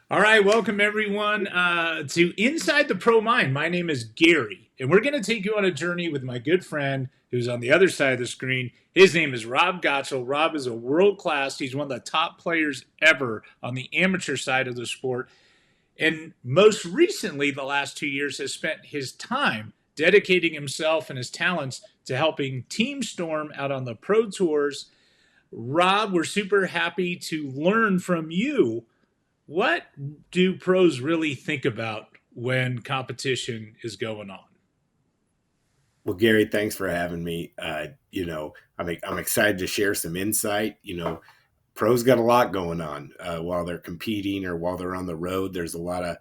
All right, welcome everyone to Inside the Pro Mind. My name is Gary, and we're going to take you on a journey with my good friend who's on the other side of the screen. His name is Rob Gotchall. Rob is a world class, he's one of the top players ever on the amateur side of the sport. And most recently, the last 2 years, has spent his time dedicating himself and his talents to helping Team Storm out on the pro tours. Rob, we're super happy to learn from you. What do pros really think about when competition is going on? Well, Gary, thanks for having me. I'm excited to share some insight. Pros got a lot going on while they're competing or while they're on the road. There's a lot of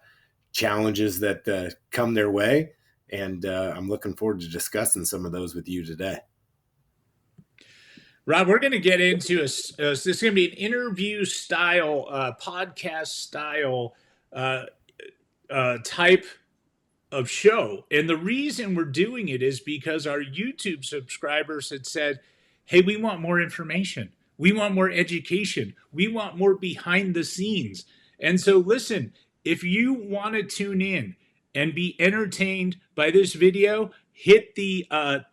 challenges that come their way, and I'm looking forward to discussing some of those with you today. Rob, we're going to get into this is going to be an interview style, podcast style uh, type of show. And the reason we're doing it is because our YouTube subscribers had said, hey, we want more information. We want more education. We want more behind the scenes. And so, listen, if you want to tune in and be entertained by this video, hit the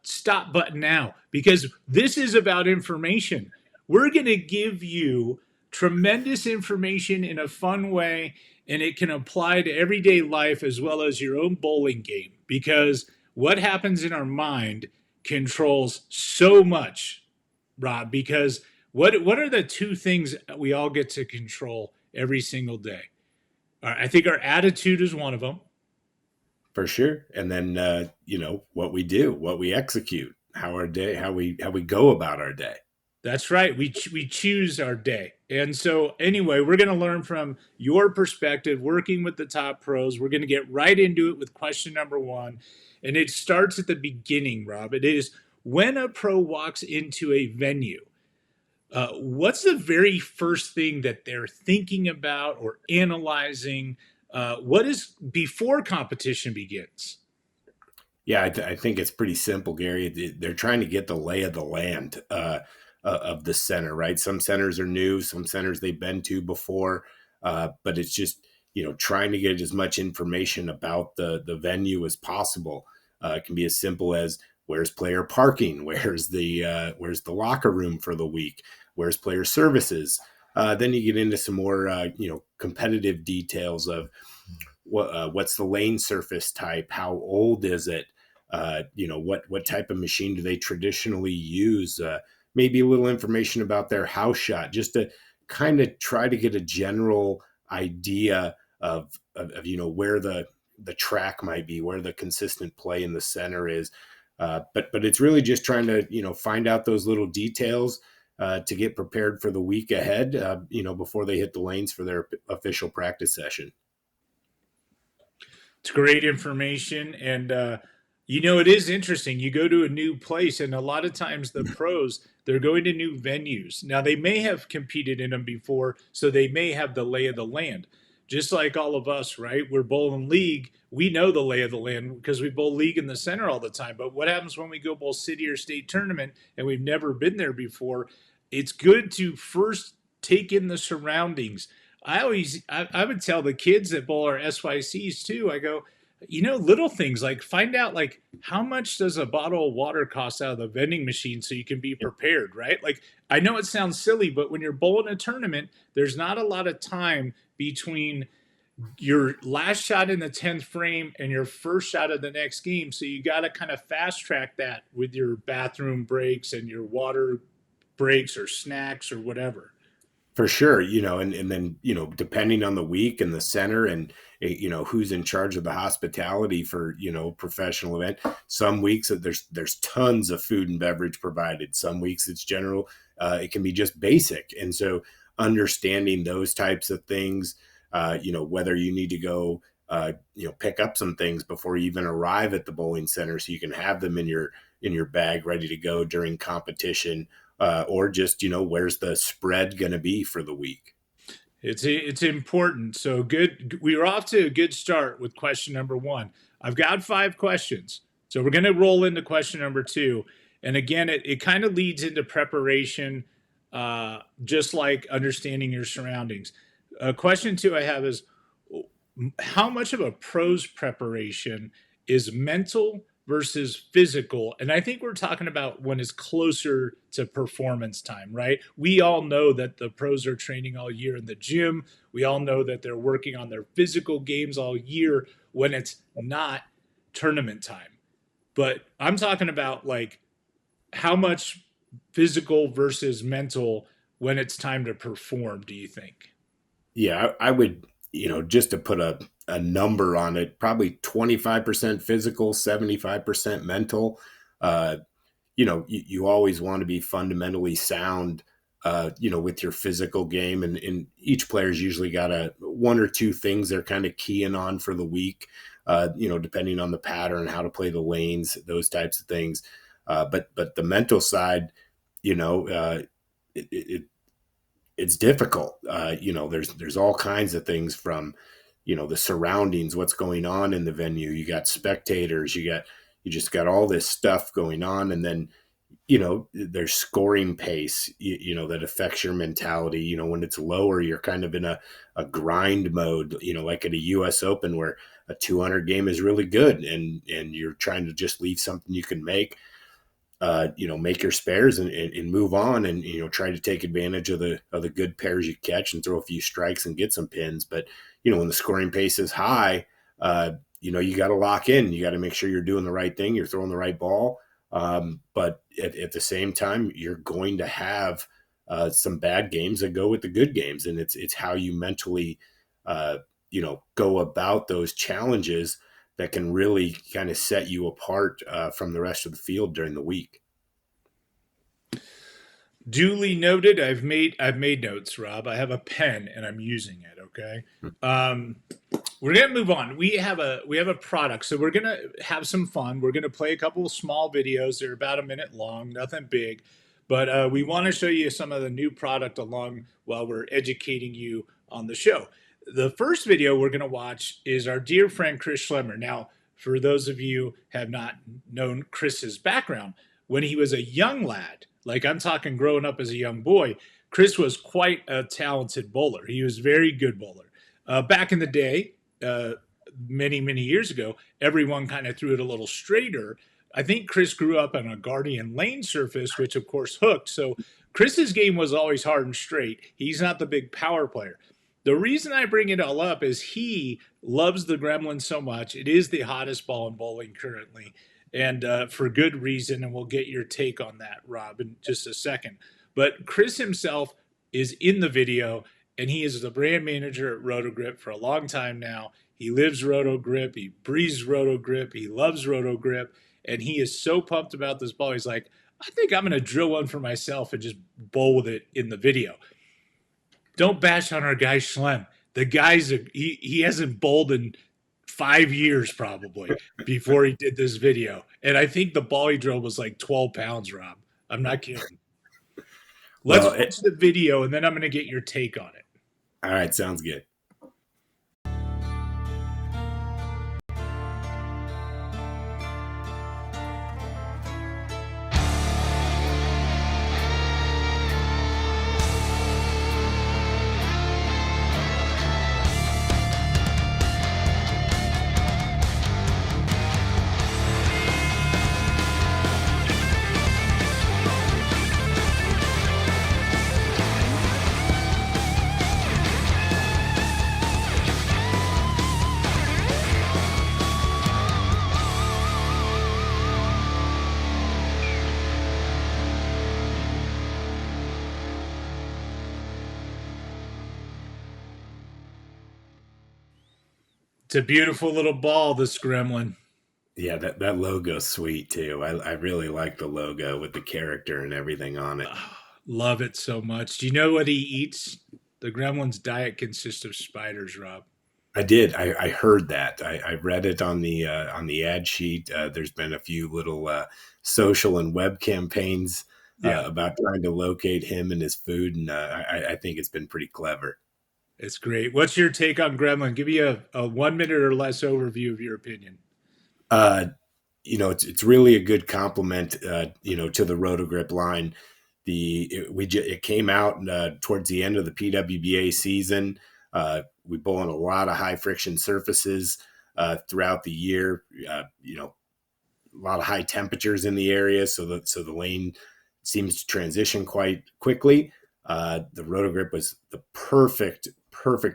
stop button now because this is about information. We're going to give you tremendous information in a fun way, and it can apply to everyday life as well as your own bowling game because what happens in our mind controls so much, Rob. Because what are the two things we all get to control every single day? I think our attitude is one of them. For sure. And then what we do, what we execute, how we go about our day. That's right. We choose our day. And so anyway, we're going to learn from your perspective working with the top pros. We're going to get right into it with question number 1. And it starts at the beginning, Rob. It is when a pro walks into a venue, what's the very first thing that they're thinking about or analyzing? What is before competition begins? Yeah, I think it's pretty simple, Gary. They're trying to get the lay of the land of the center, right? Some centers are new, some centers they've been to before, but it's just trying to get as much information about the venue as possible. It can be as simple as where's player parking, where's the locker room for the week, where's player services. Then you get into some more competitive details of what's the lane surface type, how old is it, what type of machine do they traditionally use, maybe a little information about their house shot, just to kind of try to get a general idea of where the track might be, where the consistent play in the center is. But it's really just trying to find out those little details to get prepared for the week ahead, before they hit the lanes for their official practice session. It's great information. And, it is interesting. You go to a new place, and a lot of times the pros, they're going to new venues. Now, they may have competed in them before, so they may have the lay of the land. Just like all of us, right? We're bowling league. We know the lay of the land because we bowl league in the center all the time. But what happens when we go bowl city or state tournament and we've never been there before? It's good to first take in the surroundings. I would tell the kids that bowl our SYCs too. I go, little things like find out like how much does a bottle of water cost out of the vending machine so you can be prepared, right? Like I know it sounds silly, but when you're bowling a tournament, there's not a lot of time between your last shot in the 10th frame and your first shot of the next game. So you got to kind of fast track that with your bathroom breaks and your water breaks or snacks or whatever. For sure, and then depending on the week and the center and who's in charge of the hospitality for professional event. Some weeks there's tons of food and beverage provided. Some weeks it's general. It can be just basic, and so understanding those types of things, whether you need to go pick up some things before you even arrive at the bowling center, so you can have them in your bag ready to go during competition. Or just where's the spread going to be for the week. It's important. So good. We were off to a good start with question number 1. I've got 5 questions, so we're going to roll into question number 2. And again, it kind of leads into preparation, just like understanding your surroundings. Question 2 I have is, how much of a pro's preparation is mental versus physical? And I think we're talking about when it's closer to performance time, right? We all know that the pros are training all year in the gym. We all know that they're working on their physical games all year when it's not tournament time. But I'm talking about like how much physical versus mental when it's time to perform, do you think? Yeah, I would, just to put a number on it, probably 25% physical, 75% mental. Uh, you always want to be fundamentally sound, with your physical game. And each player's usually got one or two things they're kind of keying on for the week, depending on the pattern, how to play the lanes, those types of things. But the mental side, you know, it, it, it's difficult. There's all kinds of things from, the surroundings, what's going on in the venue. You got spectators, you just got all this stuff going on. And then, there's scoring pace, that affects your mentality. When it's lower, you're kind of in a grind mode, like at a US Open where a 200 game is really good and you're trying to just leave something you can make. Make your spares and move on and, try to take advantage of the good pairs you catch and throw a few strikes and get some pins. But, when the scoring pace is high, you got to lock in. You got to make sure you're doing the right thing. You're throwing the right ball. But at the same time, you're going to have some bad games that go with the good games. And it's how you mentally, go about those challenges that can really kind of set you apart from the rest of the field during the week. Duly noted. I've made notes, Rob. I have a pen and I'm using it. Okay. Um, we're gonna move on. We have a product, so we're gonna have some fun. We're gonna play a couple of small videos. They're about a minute long, nothing big, but we want to show you some of the new product along while we're educating you on the show. The first video we're gonna watch is our dear friend Chris Schlemmer. Now, for those of you have not known Chris's background, when he was a young lad, like I'm talking growing up as a young boy, Chris was quite a talented bowler. He was a very good bowler. Back in the day, uh, many, many years ago, everyone kind of threw it a little straighter. I think Chris grew up on a Guardian Lane surface, which of course hooked. So Chris's game was always hard and straight. He's not the big power player. The reason I bring it all up is he loves the Gremlin so much. It is the hottest ball in bowling currently, and for good reason. And we'll get your take on that, Rob, in just a second. But Chris himself is in the video, and he is the brand manager at Rotogrip for a long time now. He lives Rotogrip, he breathes Rotogrip, he loves Rotogrip, and he is so pumped about this ball. He's like, I think I'm going to drill one for myself and just bowl with it in the video. Don't bash on our guy Schlem. The he hasn't bowled in 5 years probably before he did this video, and I think the ball he drilled was like 12 pounds. Rob, I'm not kidding. Let's Well, watch the video, and then I'm going to get your take on it. all right, sounds good. It's a beautiful little ball, this gremlin. Yeah, that logo's sweet too. I really like the logo with the character and everything on it. Oh, love it so much. Do you know what he eats? The gremlin's diet consists of spiders, Rob. I did. I heard that. I read it on the ad sheet. There's been a few little social and web campaigns Yeah, about trying to locate him and his food, and I think it's been pretty clever. it's great. What's your take on Gremlin? Give me a 1 minute or less overview of your opinion. Uh, it's really a good compliment, to the Rotogrip line. It came out towards the end of the PWBA season. We bowl on a lot of high friction surfaces throughout the year. A lot of high temperatures in the area, so the lane seems to transition quite quickly. The rotogrip was the perfect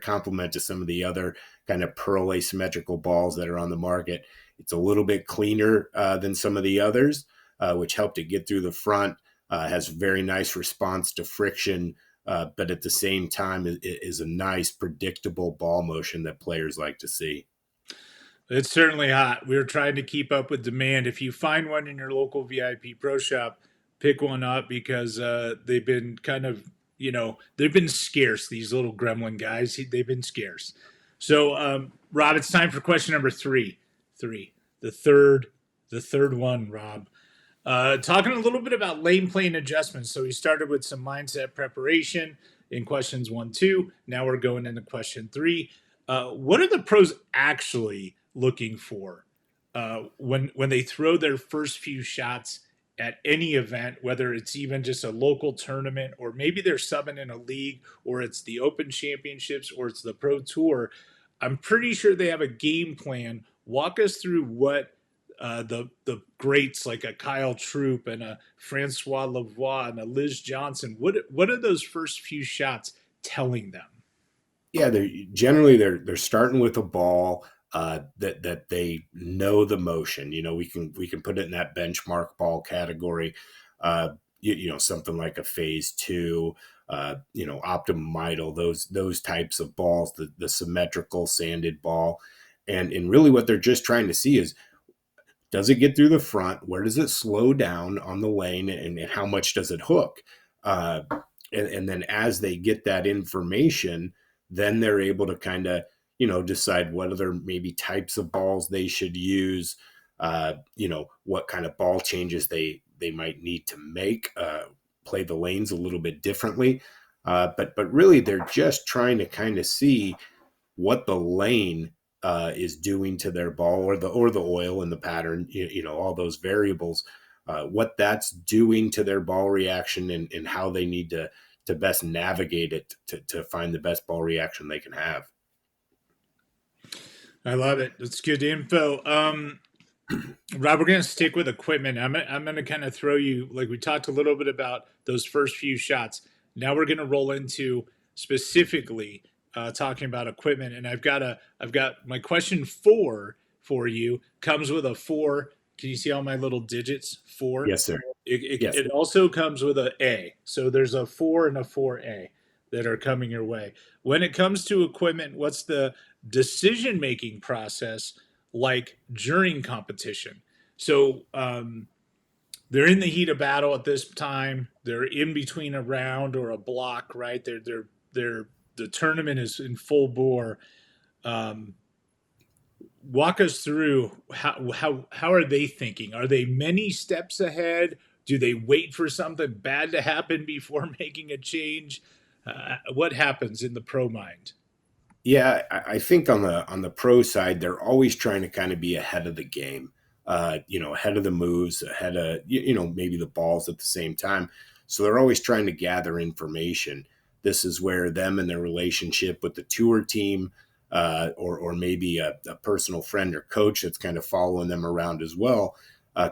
complement to some of the other kind of pearl asymmetrical balls that are on the market. It's a little bit cleaner than some of the others, which helped it get through the front. Has very nice response to friction, but at the same time is a nice predictable ball motion that players like to see. It's certainly hot. We're trying to keep up with demand. If you find one in your local VIP pro shop, pick one up because they've been kind of, they've been scarce. These little gremlin guys, they've been scarce. So, Rob, it's time for question number three. Three, the third, the third one, Rob. Talking a little bit about lane plane adjustments. So we started with some mindset preparation in questions 1, 2. Now we're going into question 3. What are the pros actually looking for when they throw their first few shots at any event, whether it's even just a local tournament or maybe they're subbing in a league or it's the Open Championships or it's the Pro Tour? I'm pretty sure they have a game plan. Walk us through what the greats like a Kyle Troop and a Francois Lavoie and a Liz Johnson. What are those first few shots telling them? Yeah, they're starting with a ball that they know the motion. We can put it in that benchmark ball category. Something like a phase two, optimum idle, those types of balls, the symmetrical sanded ball, and really what they're just trying to see is, does it get through the front? Where does it slow down on the lane, and how much does it hook? Uh, and then as they get that information, then they're able to kind of decide what other maybe types of balls they should use. What kind of ball changes they might need to make, play the lanes a little bit differently. But really, they're just trying to kind of see what the lane is doing to their ball, or the oil and the pattern, all those variables, what that's doing to their ball reaction, and how they need to best navigate it to find the best ball reaction they can have. I love it. That's good info. Rob, we're going to stick with equipment. I'm going to kind of throw you, like we talked a little bit about those first few shots. Now we're going to roll into specifically talking about equipment. And I've got my question 4 for you. Comes with a 4. Can you see all my little digits? 4. Yes, sir. It Yes. also comes with a A. So there's a 4 and a 4A that are coming your way. When it comes to equipment, what's the decision making process like during competition? So they're in the heat of battle at this time. They're in between a round or a block, right? They're the tournament is in full bore. Um, Walk us through how are they thinking? Are they many steps ahead? Do they wait for something bad to happen before making a change? What happens in the pro mind? Yeah, I think on the pro side, they're always trying to kind of be ahead of the game, ahead of the moves, ahead of maybe the balls at the same time. So they're always trying to gather information. This is where them and their relationship with the tour team, or maybe a personal friend or coach that's kind of following them around as well,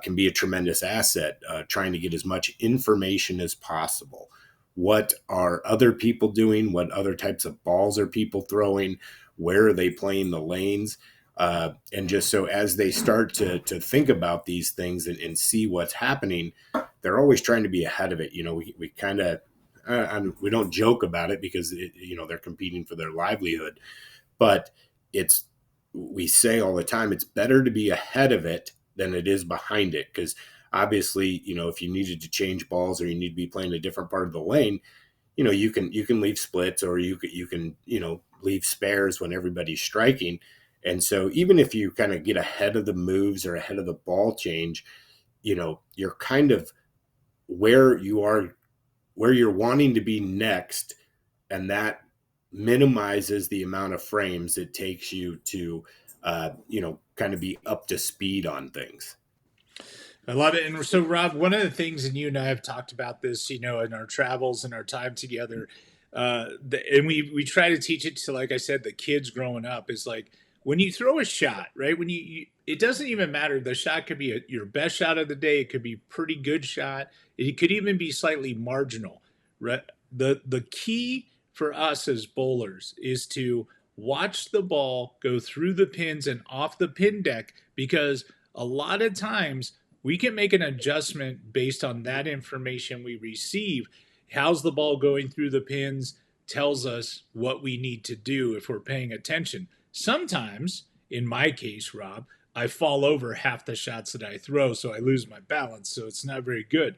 can be a tremendous asset. Trying to get as much information as possible. What are other people doing? What other types of balls are people throwing? Where are they playing the lanes? And just so as they start to think about these things, and see what's happening, they're always trying to be ahead of it. We kind of, we don't joke about it because they're competing for their livelihood, but we say all the time, it's better to be ahead of it than it is behind it, because obviously, if you needed to change balls, or you need to be playing a different part of the lane, you can leave splits, or you can leave spares when everybody's striking. And so even if you kind of get ahead of the moves or ahead of the ball change, you're kind of where you are, where you're wanting to be next, and that minimizes the amount of frames it takes you to kind of be up to speed on things. I love it. And so, Rob, one of the things, and you and I have talked about this, in our travels and our time together. And we try to teach it to, like I said, the kids growing up is like when you throw a shot, right? When it doesn't even matter. The shot could be your best shot of the day. It could be pretty good shot. It could even be slightly marginal. Right? The key for us as bowlers is to watch the ball go through the pins and off the pin deck, because a lot of times we can make an adjustment based on that information we receive. How's the ball going through the pins tells us what we need to do if we're paying attention. Sometimes, in my case, Rob, I fall over half the shots that I throw, so I lose my balance, so it's not very good.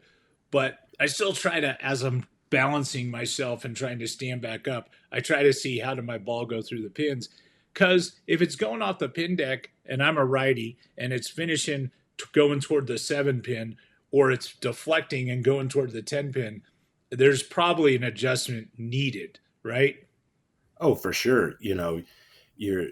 But I still try to, as I'm balancing myself and trying to stand back up, I try to see how did my ball go through the pins. Because if it's going off the pin deck and I'm a righty and it's finishing going toward the 7 pin, or it's deflecting and going toward the 10 pin, there's probably an adjustment needed, right? Oh, for sure. You're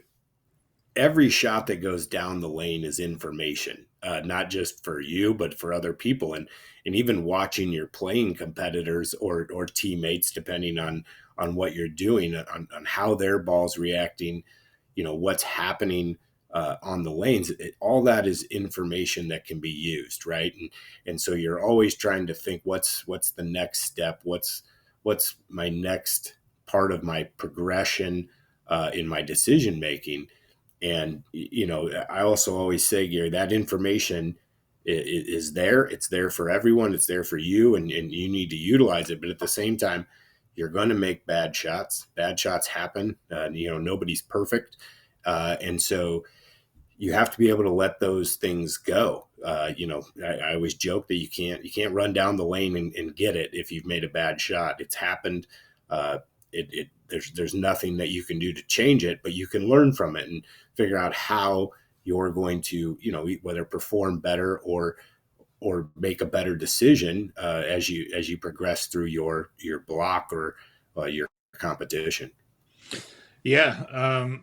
every shot that goes down the lane is information, not just for you, but for other people. And even watching your playing competitors or teammates, depending on what you're doing, on how their ball's reacting, what's happening on the lanes. All that is information that can be used, right? And so you're always trying to think, what's the next step? What's my next part of my progression in my decision making? And I also always say, Gary, that information is there. It's there for everyone. It's there for you, and you need to utilize it. But at the same time, you're going to make bad shots. Bad shots happen. Nobody's perfect, and so you have to be able to let those things go. I always joke that you can't run down the lane and get it if you've made a bad shot. It's happened. There's nothing that you can do to change it, but you can learn from it and figure out how you're going to, whether perform better or make a better decision as you progress through your block or your competition. Yeah,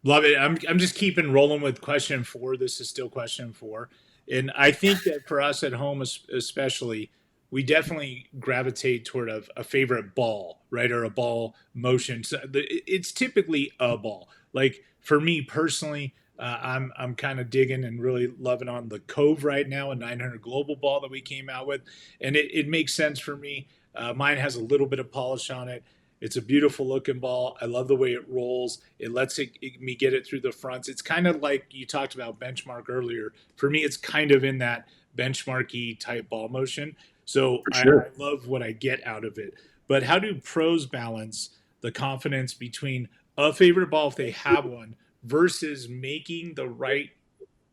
love it. I'm just keeping rolling with question four. This is still question four, and I think that for us at home, especially, we definitely gravitate toward a favorite ball, right, or a ball motion. So it's typically a ball. Like for me personally, I'm kind of digging and really loving on the Cove right now, a 900 global ball that we came out with, and it makes sense for me. Mine has a little bit of polish on it. It's a beautiful looking ball. I love the way it rolls. It lets me get it through the fronts. It's kind of like you talked about benchmark earlier. For me, it's kind of in that benchmarky type ball motion. So For I sure. love what I get out of it. But how do pros balance the confidence between a favorite ball, if they have one, versus making the right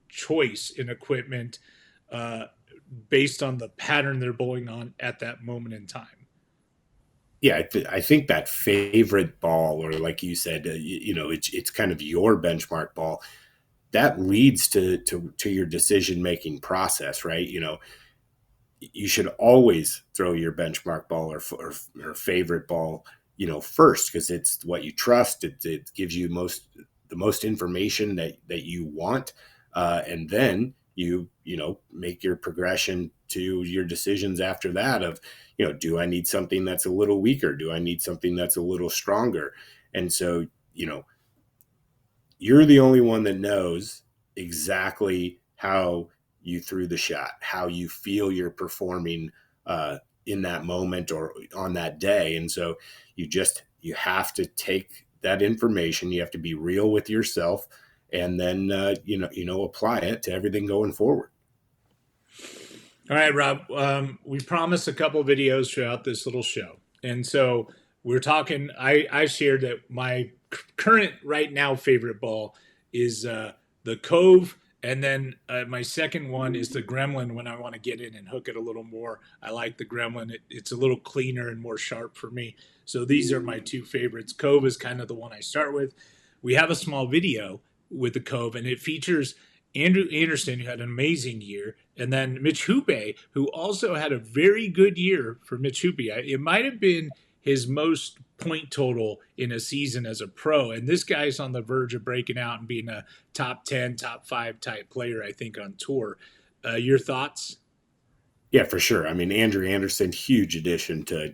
choice in equipment uh, based on the pattern they're bowling on at that moment in time? Yeah, I think that favorite ball, or like you said, it's kind of your benchmark ball. That leads to your decision making process, right? You should always throw your benchmark ball or favorite ball, first, because it's what you trust. It gives you the most information that you want, and then you make your progression to your decisions after that. Of do I need something that's a little weaker? Do I need something that's a little stronger? And so you're the only one that knows exactly how you threw the shot, how you feel you're performing in that moment or on that day. And so you have to take that information. You have to be real with yourself, and then apply it to everything going forward. All right, Rob. We promised a couple videos throughout this little show, and so we're talking. I shared that my current right now favorite ball is the Cove, and then my second one is the Gremlin. When I want to get in and hook it a little more, I like the Gremlin. It's a little cleaner and more sharp for me. So these are my two favorites. Cove is kind of the one I start with. We have a small video with the Cove, and it features Andrew Anderson, who had an amazing year, and then Mitch Hoope, who also had a very good year for Mitch Hoope. It might have been his most point total in a season as a pro. And this guy's on the verge of breaking out and being a top 10, top 5 type player, I think, on tour. Your thoughts? Yeah, for sure. I mean, Andrew Anderson, huge addition to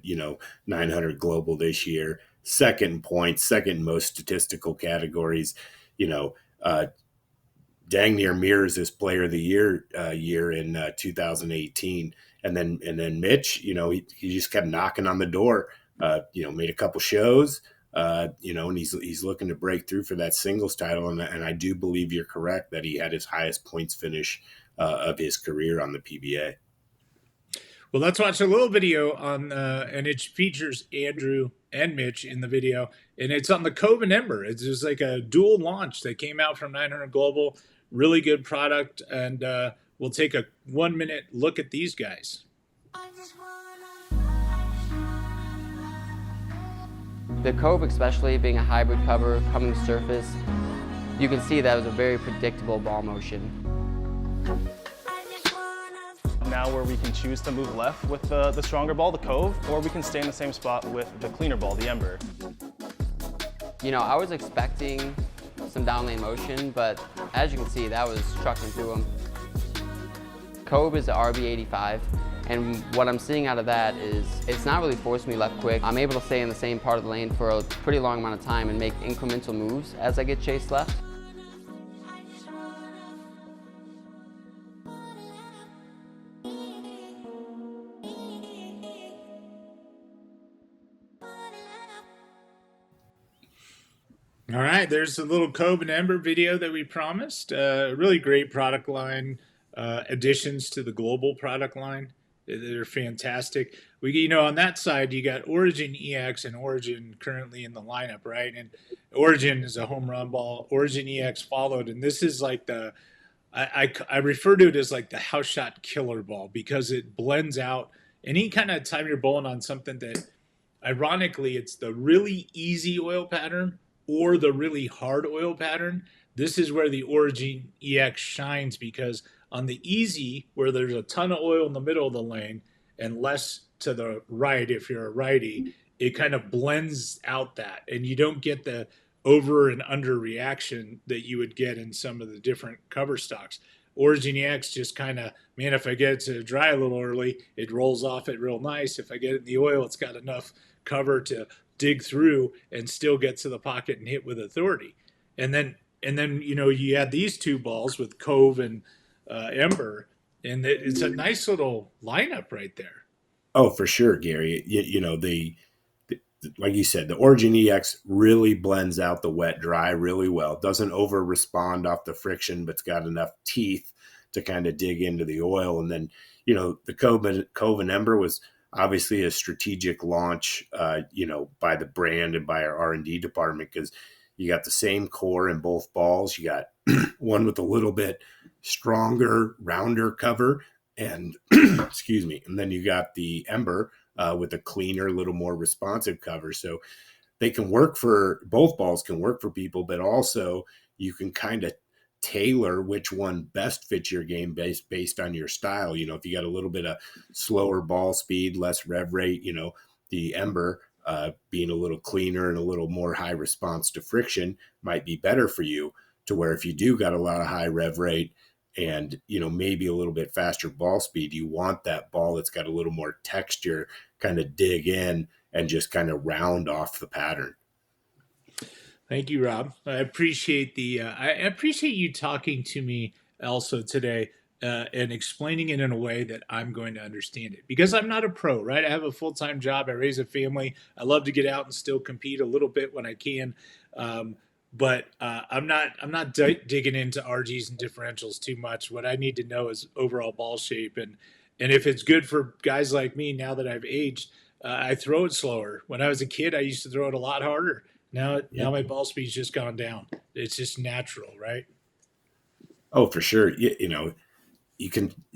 900 global this year. Second in points, second most statistical categories. You know, uh, dang near mirrors his player of the year in 2018. And then Mitch, he just kept knocking on the door. Made a couple shows. And he's looking to break through for that singles title. And I do believe you're correct that he had his highest points finish of his career on the PBA. Well, let's watch a little video on, and it features Andrew and Mitch in the video, and it's on the Cove and Ember. It's just like a dual launch that came out from 900 Global. Really good product, and we'll take a 1 minute look at these guys. The Cove, especially being a hybrid cover coming to surface, you can see that was a very predictable ball motion. Now where we can choose to move left with the stronger ball, the Cove, or we can stay in the same spot with the cleaner ball, the Ember. I was expecting some down lane motion, but as you can see, that was trucking through him. Cove is the RB85, and what I'm seeing out of that is it's not really forcing me left quick. I'm able to stay in the same part of the lane for a pretty long amount of time and make incremental moves as I get chased left. All right, there's a little Cove and Ember video that we promised. Really great product line additions to the global product line. They're fantastic. On that side, you got Origin EX and Origin currently in the lineup, right? And Origin is a home run ball. Origin EX followed, and this is like I refer to it as like the house shot killer ball because it blends out any kind of time you're bowling on something that, ironically, it's the really easy oil pattern or the really hard oil pattern. This is where the Origin EX shines because on the easy, where there's a ton of oil in the middle of the lane and less to the right if you're a righty, it kind of blends out that, and you don't get the over and under reaction that you would get in some of the different cover stocks. Origin EX just kind of, man, if I get it to dry a little early, it rolls off it real nice. If I get it in the oil, it's got enough cover to dig through and still get to the pocket and hit with authority. And then you add these two balls with Cove and Ember, and it's a nice little lineup right there. Oh, for sure, Gary. Like you said, the Origin EX really blends out the wet dry really well. It doesn't over respond off the friction, but's got enough teeth to kind of dig into the oil. And then, the Cove and Ember was obviously a strategic launch, by the brand and by our R&D department, because you got the same core in both balls. You got one with a little bit stronger, rounder cover, and excuse me, and then you got the Ember with a cleaner, little more responsive cover. So they can work for both balls, can work for people, but also you can kind of tailor which one best fits your game based on your style. If you got a little bit of slower ball speed, less rev rate, the Ember being a little cleaner and a little more high response to friction might be better for you, to where if you do got a lot of high rev rate and maybe a little bit faster ball speed, you want that ball that's got a little more texture, kind of dig in and just kind of round off the pattern. Thank you, Rob. I appreciate I appreciate you talking to me also today and explaining it in a way that I'm going to understand it, because I'm not a pro, right? I have a full-time job. I raise a family. I love to get out and still compete a little bit when I can. But I'm not digging into RGs and differentials too much. What I need to know is overall ball shape, and if it's good for guys like me now that I've aged. I throw it slower. When I was a kid, I used to throw it a lot harder. Now my ball speed's just gone down. It's just natural, right? Oh, for sure. You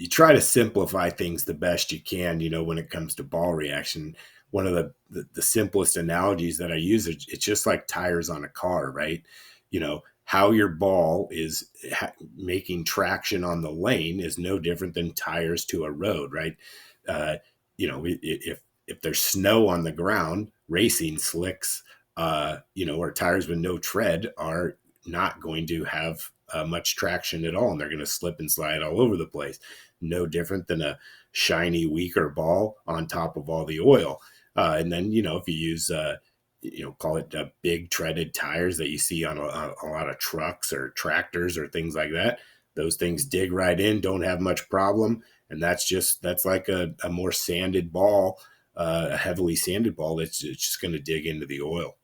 try to simplify things the best you can, when it comes to ball reaction. One of the simplest analogies that I use, it's just like tires on a car, right? How your ball is making traction on the lane is no different than tires to a road, right? If there's snow on the ground, racing slicks, or tires with no tread are not going to have much traction at all, and they're going to slip and slide all over the place. No different than a shiny, weaker ball on top of all the oil. And then, if you use, call it big treaded tires that you see on a lot of trucks or tractors or things like that, those things dig right in, don't have much problem. And that's like a more sanded ball, a heavily sanded ball that's just going to dig into the oil.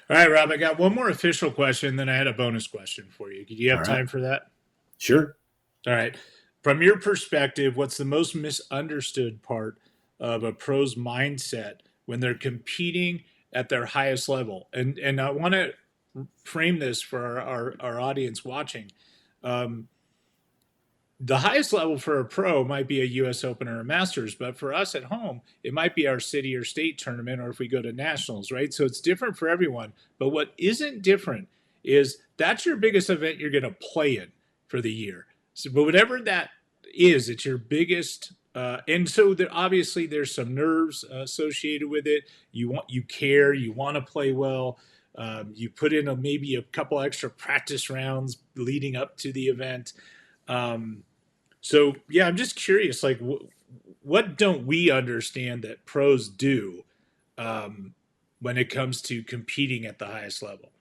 All right, Rob, I got one more official question, then I had a bonus question for you. Do you have All time right. for that? Sure. All right. From your perspective, what's the most misunderstood part of a pro's mindset when they're competing at their highest level? And I want to frame this for our audience watching. Um, the highest level for a pro might be a US Open or a Masters, but for us at home, it might be our city or state tournament, or if we go to nationals, right? So it's different for everyone. But what isn't different is that's your biggest event you're going to play in for the year. So, but whatever that is, it's your biggest. And so obviously there's some nerves associated with it. You care, you want to play well. You put in maybe a couple extra practice rounds leading up to the event. So yeah, I'm just curious, like what don't we understand that pros do when it comes to competing at the highest level?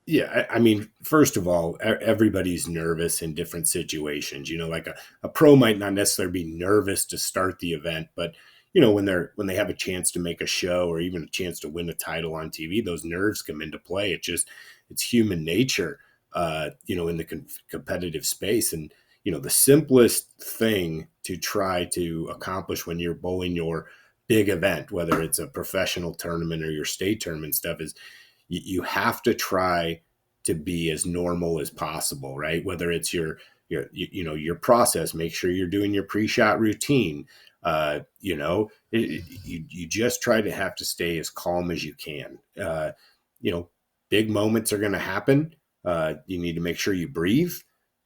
Yeah, I mean, first of all, everybody's nervous in different situations. Like a pro might not necessarily be nervous to start the event, but when they have a chance to make a show or even a chance to win a title on TV, those nerves come into play. It's human nature, in the competitive space. And the simplest thing to try to accomplish when you're bowling your big event, whether it's a professional tournament or your state tournament stuff, is you have to try to be as normal as possible, right? Whether it's your process, make sure you're doing your pre-shot routine. You just try to have to stay as calm as you can. Big moments are going to happen. You need to make sure you breathe,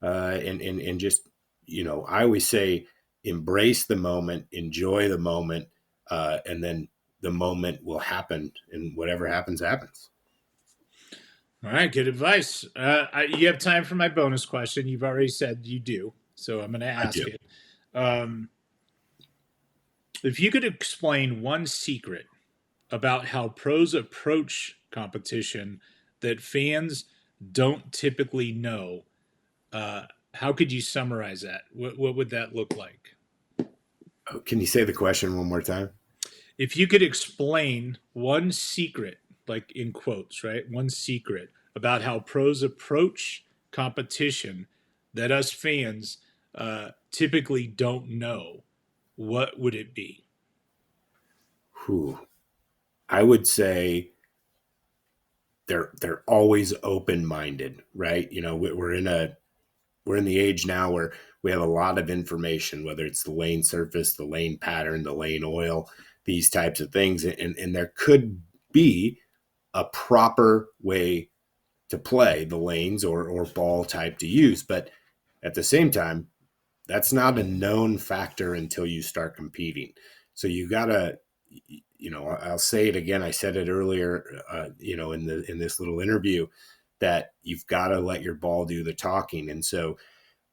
and just, I always say, embrace the moment, enjoy the moment, and then the moment will happen, and whatever happens, happens. All right, good advice. You have time for my bonus question. You've already said you do, so I'm going to I ask do. it. Um, if you could explain one secret about how pros approach competition that fans don't typically know, uh, how could you summarize that? What would that look like? Oh, can you say the question one more time? If you could explain one secret, like in quotes, right? One secret about how pros approach competition that us fans typically don't know, what would it be? Whew. I would say they're always open minded, right? We're in the age now where we have a lot of information, whether it's the lane surface, the lane pattern, the lane oil, these types of things, and there could be a proper way to play the lanes or ball type to use, but at the same time, that's not a known factor until you start competing. So you gotta, I'll say it again. I said it earlier, in this little interview, that you've got to let your ball do the talking. And so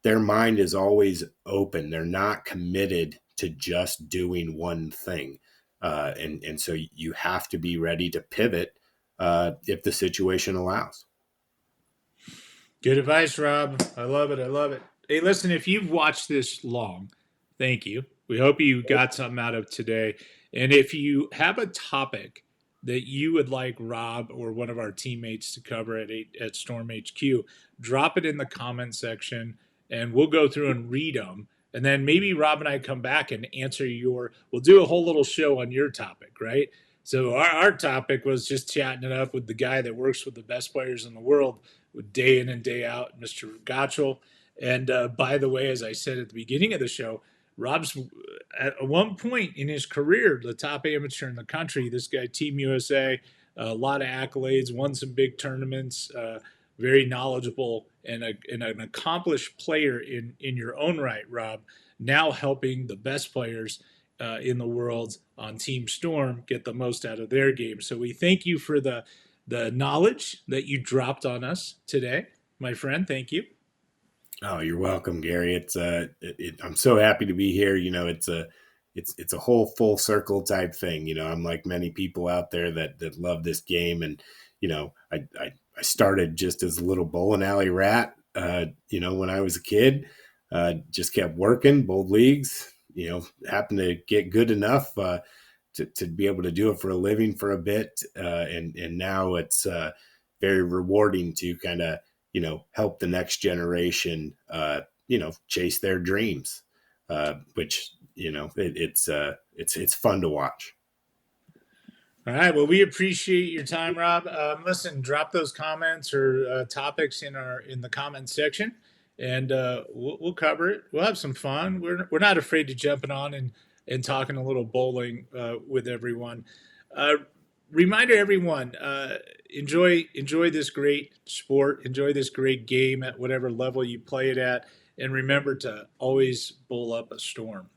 their mind is always open. They're not committed to just doing one thing. And so you have to be ready to pivot if the situation allows. Good advice, Rob. I love it. I love it. Hey, listen, if you've watched this long, thank you. We hope you got something out of today. And if you have a topic that you would like Rob or one of our teammates to cover at Storm HQ, drop it in the comment section and we'll go through and read them. And then maybe Rob and I come back and answer we'll do a whole little show on your topic, right? So our topic was just chatting it up with the guy that works with the best players in the world with day in and day out, Mr. Gotchall. And by the way, as I said at the beginning of the show, Rob's at one point in his career the top amateur in the country. This guy, Team USA, a lot of accolades, won some big tournaments, very knowledgeable, and an accomplished player in your own right, Rob. Now helping the best players in the world on Team Storm get the most out of their game. So we thank you for the the knowledge that you dropped on us today, my friend. Thank you. Oh, you're welcome, Gary. I'm so happy to be here. It's a whole full circle type thing. I'm like many people out there that love this game, and I started just as a little bowling alley rat. When I was a kid, just kept working bowl leagues. Happened to get good enough to be able to do it for a living for a bit, and now it's very rewarding to kind of help the next generation chase their dreams, which it's fun to watch. All right. Well, we appreciate your time, Rob. Listen, drop those comments or topics in the comment section, and we'll cover it. We'll have some fun. We're not afraid to jumping on and talking a little bowling with everyone. Uh, Reminder, everyone, enjoy this great sport. Enjoy this great game at whatever level you play it at, and remember to always bowl up a storm.